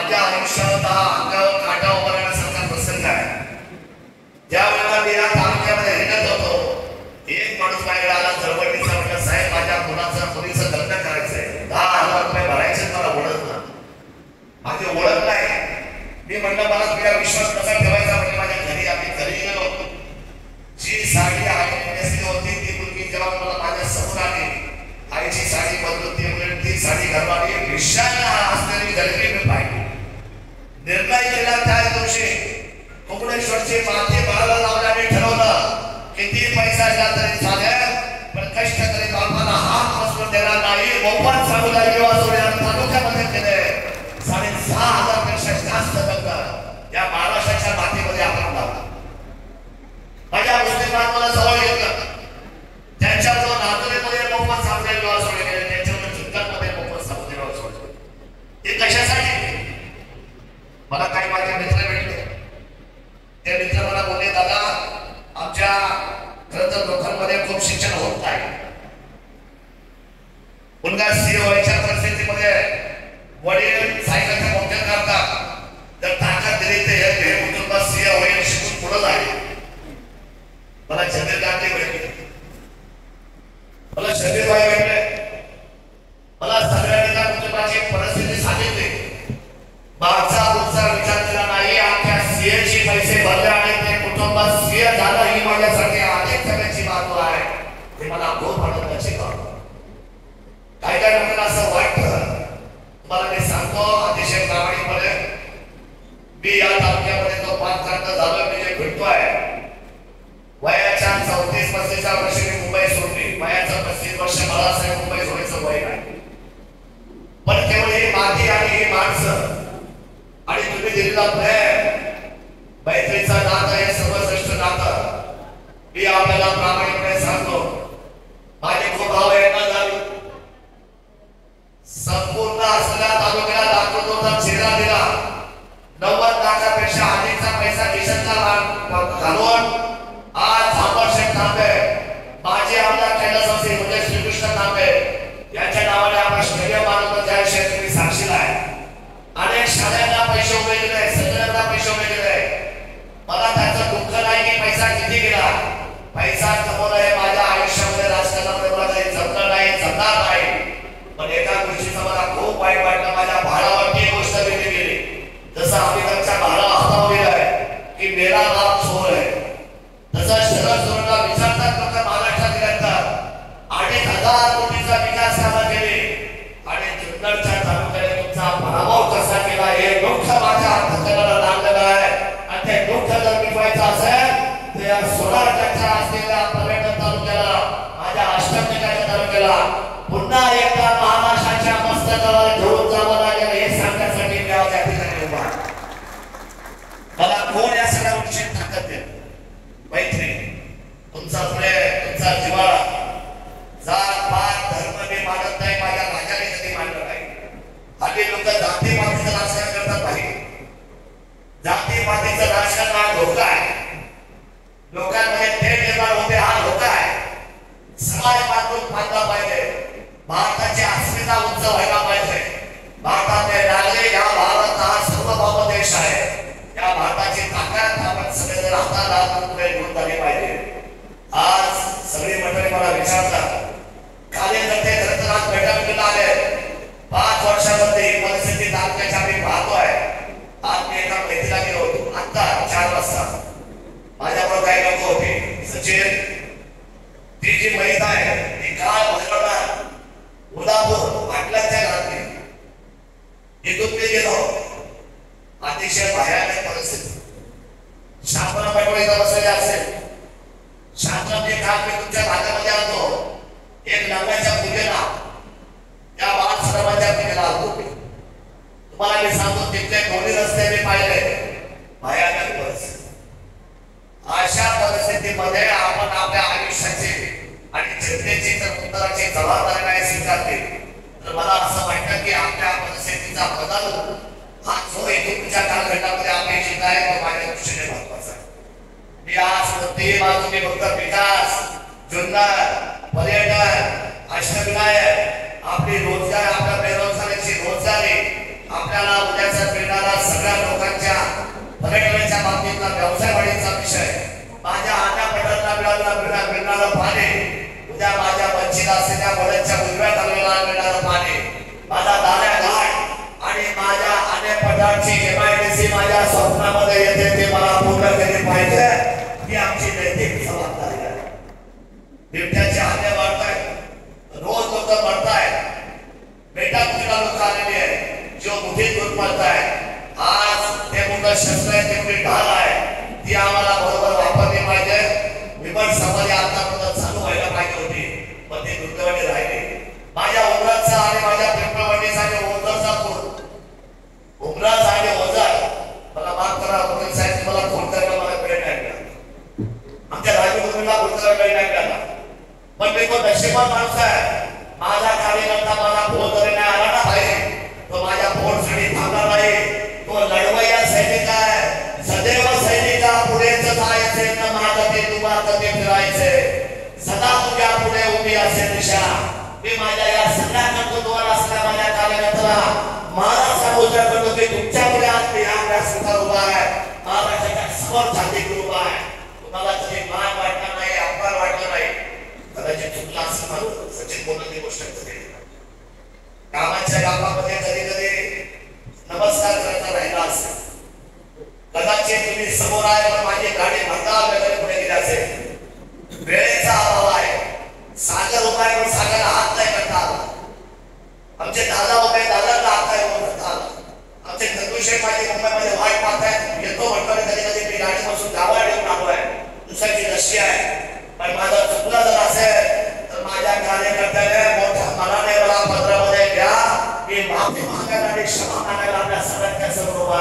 माझ्या आयुष्यात हा अंगावर काटा उभारण्यासारखा प्रसंग आहे. ज्या वेळेला मी या तालुक्यामध्ये हिंडत होतो, एक माणूस माझ्याकडे आला, चळवळीचा म्हटलं, साहेब माझ्या मुलीचं लग्न करायचंय, 10,000 रुपये भरायचे, मला ओळख ना, माझी ओळख नाही. मी म्हणलं मला तुझ्या विश्वास कसा ठेवायचा. म्हणजे माझ्या घरी आम्ही घरी गेलो, जी साडी आई नेसली होती ती मुलगी जेव्हा मला माझ्या समोर आली, आईची साडी बदलून ती साडी घालून विषयाला असलेली गलती मी पाहिली. निर्णय केला त्या दिवशी कोकणेश्वरचे माथे बाळाला लावल्याने ठरवलं किती पैसा दिला तरी चालेल, पण कष्ट तरी बापाला हात बसवून देणार नाही. मोफत सांगूला विवाह सोहळ्या तालुक्यामध्ये केले. 6,500 पेक्षा जास्त लग्न या महाराष्ट्राच्या मातीमध्ये आपण लावला. माझ्या मुस्लिम बांधवाला जवळ घेतलं, त्यांच्या जो नांदुरेमध्ये मोफत सांगूला विवाह सोहळे केले, त्यांच्यावर चिंतनमध्ये मोफत सांगूला विवाह सोहळे. हे कशासाठी? मला काही माझे मित्र भेटले. ते मित्र मला बोलले, दादा आमच्या खरं तर लोकांमध्ये खूप शिक्षण होत नाही. मुलगा सीए व्हायच्या परिस्थितीमध्ये वडील सायकलच्या मोठ्या करतात, जर ताकद दिली तर हे कुटुंब सीए होईल, शिकून पुढे जाईल. मला चंद्रकांती भेटले, मला शबीर भाई भेटले, मला सगळ्यांनी त्या कुटुंबाची परिस्थिती सांगितली. माझा पुढचा विचार केला नाही, आपल्या सीएची पैसे भरले आणि ते कुटुंब सीए झालं ही माझ्यासाठी अनेक सगळ्याची बाजू आहे. ते मला खूप आनंदाची बाब. काय काय लोकांना असं वाटतं, तुम्हाला मी सांगतो अतिशय प्रामाणिकपणे, मी या तालुक्यामध्ये जो पाचकांत झालो, मी जे भेटतोय, वयाच्या 34-35 वर्षी मी मुंबई सोडली. वयाचं 35 वर्ष मला असं मुंबई सोडायचं वय नाही, पण केवळ ही माती आणि ही माणसं आणि तुम्ही दिलेला प्रेम, मैत्रीचं नातं, हे सर्वश्रेष्ठ नातं. मी आपल्याला प्रामाणिकपणे सांगतो, माझे खूप भाव येणार झाले. संपूर्ण असलेल्या तालुक्याला लाखोचा चेहरा दिला, 90 लाखापेक्षा अधिकचा पैसा खिशातला घालून आज झांबरशेठ तांबे, माझे आमदार कैलासवासी म्हणजे श्रीकृष्ण तांबे यांच्या नावाने आपण स्टेडियम बांधलं. त्या विषयी तुम्ही साक्षीला आहे. अनेक शाळांना पैसे उभे केले, सगळ्यांना पैसे उभे केले. मला त्याचं दुःख नाही की पैसा किती गेला. पैसा कमवणं हे माझ्या आयुष्यामध्ये राजकारणामध्ये मला काही जमलं नाही, जमणार नाही. पण एका गोष्टीचं मला खूप वाईट वाटलं, माझ्या भाडावरती एक गोष्ट वेगळी गेली. जसं अमिताभच्या भाडा हवा गेलाय की मेरा बाप चोर है, तसं शरद सोनला विचारतात लोक महाराष्ट्रात गेल्यानंतर 2,500 कोटीचा विकास कामं केली आणि जुन्नरच्या तालुक्याने तुमचा पराभव कसा केला हे दुःख माझ्या अंतःकरणाला लागलेलं आहे. आणि ते दुःख जर मिटवायचं असेल तर या 16 असलेल्या पर्यटन तालुक्याला, माझ्या अष्टविनायक तालुक्याला पुन्हा एकदा महाराष्ट्राच्या मस्तकावर घेऊन जावं लागेल हे सांगण्यासाठी मी आज या ठिकाणी उभा आहे. मला कोण या सगळ्या गोष्टी ताकद देत? मैत्री, तुमचा प्रेम, तुमचा जिव्हाळा, जात पात धर्म मी मानत नाही, माझ्या राजाने कधी मानलं नाही. हल्ली लोक जाती पातीचं राजकारण करतात नाही. जाती पातीचं राजकारण हा धोका आहे. लोकांमध्ये तेढ निर्माण होते, हा धोका आहे. समाज बांधून बांधला पाहिजे. भारताची अस्मिता उंच व्हायला पाहिजे. भारताचे नागरिक, हा भारत हा सर्वभौम देश आहे. या भारताची ताकद आपण सगळे हाताला पुढे घेऊन झाली पाहिजे. आज सगळी मंडळी मला विचारतात, कार्यकर्ते खरं तर आज बैठकीला आले. 5 वर्षामध्ये ही परिस्थिती तालुक्याची आम्ही पाहतोय. आज मी एका मैत्रीला गेलो होतो, आता 4 वाजता माझ्याबरोबर काही लोक होते. सचिन, ती जी महिला आहे ती काल भरवणार उदापूर पाटलांच्या घरातली, इथून मी गेलो. अतिशय भयानक परिस्थिती. शांतरा पैठण इथं बसलेले असेल. शांतराचे काल मी तुमच्या भागामध्ये आलो. एक लग्नाच्या पूजेला त्या बाळ सर्वांच्या पूजेला आलो. तुम्हाला मी सांगतो, तिथले दोन्ही रस्ते मी पाहिले. भयानक परिस्थिती. अशा परिस्थितीमध्ये आपण आपल्या आयुष्याची आणि जनतेची जर उत्तराची जबाबदारी नाही स्वीकारली तर मला असं वाटतं की आपल्या परिस्थितीचा बदल हा जो तुमच्या कालखंडामध्ये अपेक्षित आहे तो माझ्या दृष्टीने महत्वाचा आहे. मी आज प्रत्येक बाजूने फक्त विकास, जुन्नर, पर्यटन, अष्टविनायक, आपली रोजगार, आपल्या बेरोजगारीची रोजगारी, आपल्याला उद्याचा मिळणार शेतीच्या बाबतीतला व्यवसाय वाढीचा विषय, माझ्या आण्या पठाराला मिळणारं पाणी, उद्या माझ्या बच्चीला असलेल्या वड्याच्या उजव्या तालुक्याला मिळणारं पाणी, माझा दाण्या घाट आणि माझ्या आण्या पठारची MIDC माझ्या स्वप्नामध्ये येते ते मला पूर्ण केले पाहिजे, ही आमची नैतिक जबाबदारी आहे. बिबट्याचे हल्ले वाढतायत, रोज लोक मरतायत, बेटा कुठला लोक आलेली आहे, जो मुठीत दूध पडतायत. आज ते मुलं शस्त्र तेवढी ढाल आहे, ती आम्हाला बरोबर वापरली पाहिजे. विमल समाधी आतापर्यंत चालू व्हायला पाहिजे होती, पण ती दुर्दैवाने राहिली. माझ्या उमराचा आणि माझ्या पिंपळवंडीचा आणि ओझरचा पूर, उमराज आणि ओझर, मला माफ करा वकील साहेब, मला फोन करायला मला वेळ नाही मिळाला, आमच्या राजूला फोन करायला वेळ नाही मिळाला. पण मी तो नशिबान माणूस आहे, माझा कार्यकर्ता मला फोन करायला आला ना भाई, तो माझ्या फोनसाठी थांबला नाही. तो लढवय्या सैनिक आहे, सदैव सैनिका पुढेच जायचे, न मागते दुबारते फिरायचे, सदा तुझ्या पुढे उभी असेल दिशा. मी माझ्या या सगळ्या कर्तृत्वाला असल्या माझ्या कार्यकर्त्याला मला सांगू शकतो की तुमच्या पुढे आज मी या व्यासपीठावर उभा आहे, महाराष्ट्राच्या समोर छाती उभा आहे. तुम्हाला कधी मान वाटणार नाही, अपमान वाटणार नाही. कदाचित चुकला असं म्हणून सचिन बोलण्याची गोष्ट कधी कामाच्या गावामध्ये कधी कधी नमस्कार करता राहिला असेल, कदाचित तुम्ही समोर आहे पण माझी गाडी भरता वगैरे पुढे गेली असेल. वेळेचा अभाव आहे, सागर उपाय पण सागरला हात नाही करता आला, आमचे दादा उभे दादाला हात नाही करता आला, आमचे धनुष्य माझे मुंबईमध्ये वाट पाहतायत, येतो म्हणतो कधी कधी मी गाडी बसून गावाला येऊन आलो आहे, दुसऱ्याची नशी आहे. पण माझा चुकला जर असेल तर माझ्या कार्यकर्त्याने मोठ्या मनाने मला पत्रामध्ये घ्या, मी माफी मागायला आणि क्षमा मागायला आपल्या सगळ्यांच्या समोर उभा